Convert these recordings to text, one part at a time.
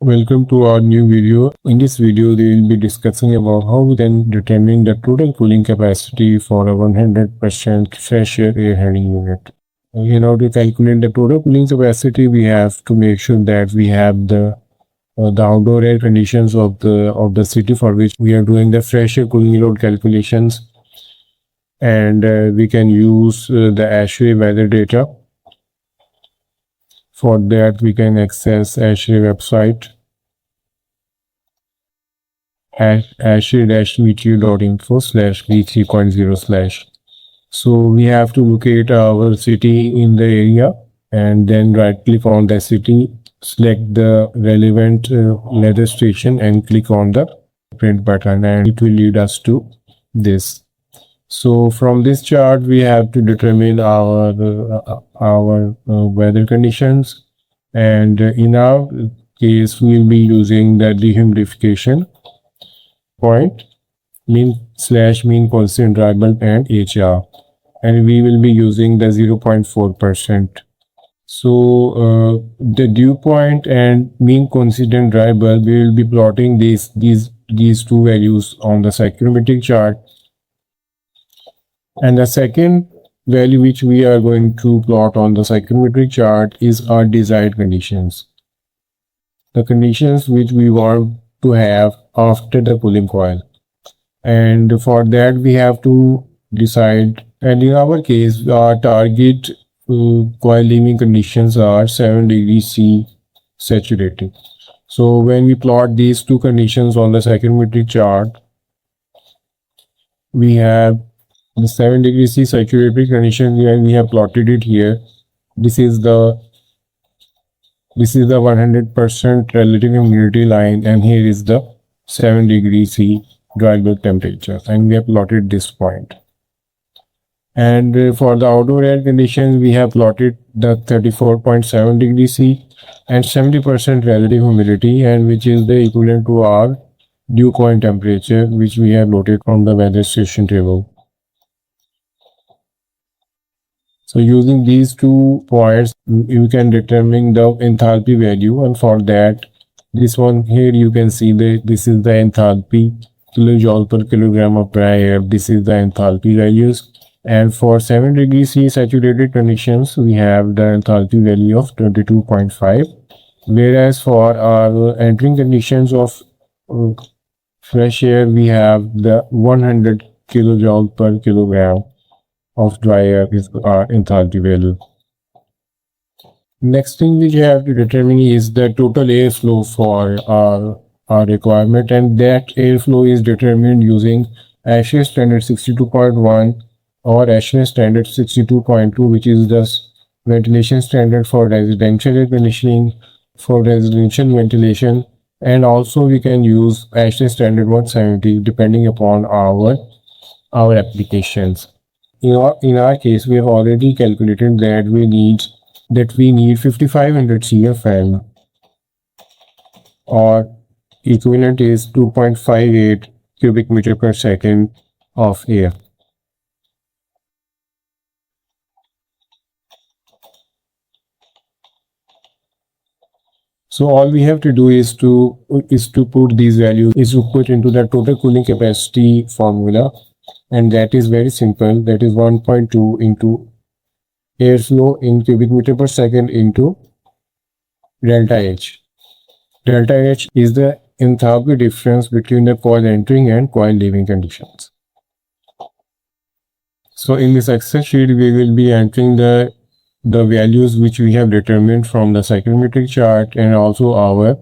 Welcome to our new video. In this video, we will be discussing about how we can determine the total cooling capacity for a 100% fresh air handling unit. In order to calculate the total cooling capacity, we have to make sure that we have the outdoor air conditions of the city for which we are doing the fresh air cooling load calculations, and we can use the AHU weather data. For that, we can access AHU website AHU-meteor.info/v3.0/. So we have to locate our city in the area and then right click on the city, select the relevant weather station and click on the print button, and it will lead us to this. So from this chart, we have to determine our weather conditions, and in our case, we will be using the dehumidification point, mean constant dry bulb, and HR, and we will be using the 0.4%. So the dew point and mean constant dry bulb, we will be plotting these two values on the psychrometric chart. And the second value which we are going to plot on the psychrometric chart is our desired conditions. The conditions which we want to have after the cooling coil. And for that we have to decide, and in our case our target coil leaving conditions are 7 degrees C saturated. So when we plot these two conditions on the psychrometric chart, we have the 7 degrees C saturated condition, and we have plotted it here. This is the 100% relative humidity line, and here is the 7 degrees C dry bulb temperature, and we have plotted this point. And for the outdoor air conditions, we have plotted the 34.7 degrees C and 70% relative humidity, and which is the equivalent to our dew point temperature, which we have noted from the weather station table. So using these 2 points, you can determine the enthalpy value, and for that, this one here you can see that this is the enthalpy kilojoule per kilogram of dry air. This is the enthalpy values, and for 7 degrees C saturated conditions, we have the enthalpy value of 22.5, whereas for our entering conditions of fresh air, we have the 100 kilojoule per kilogram of dry air is our enthalpy value. Next thing which you have to determine is the total airflow for our requirement, and that airflow is determined using AHU standard 62.1 or AHU standard 62.2, which is the ventilation standard for residential air conditioning, for residential ventilation, and also we can use AHU standard 170 depending upon our applications. In our case, we have already calculated that we need 5500 CFM, or equivalent is 2.58 cubic meter per second of air. So all we have to do is to put these values, put into the total cooling capacity formula. And that is very simple. That is 1.2 into airflow in cubic meter per second into delta H. Delta H is the enthalpy difference between the coil entering and coil leaving conditions. So in this Excel sheet, we will be entering the values which we have determined from the psychrometric chart, and also our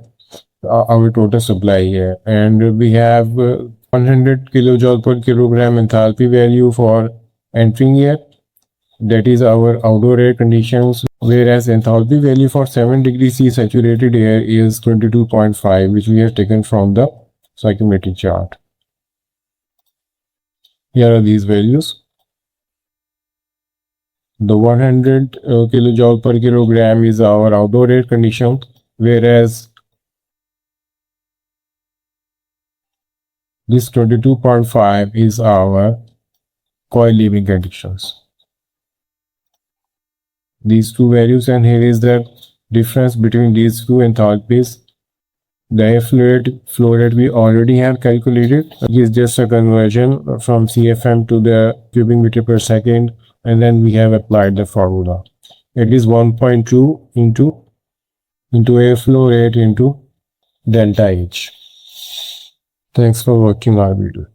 total supply here. And we have 100 kilojoule per kilogram enthalpy value for entering air, that is our outdoor air conditions, whereas enthalpy value for 7 degrees C saturated air is 22.5, which we have taken from the psychrometric chart. Here are these values. The 100 kilojoule per kilogram is our outdoor air condition, whereas this 22.5 is our coil leaving conditions. These two values, and here is the difference between these two enthalpies. The flow rate we already have calculated. It is just a conversion from CFM to the cubic meter per second, and then we have applied the formula. It is 1.2 into airflow rate into delta H. Thanks for watching our video.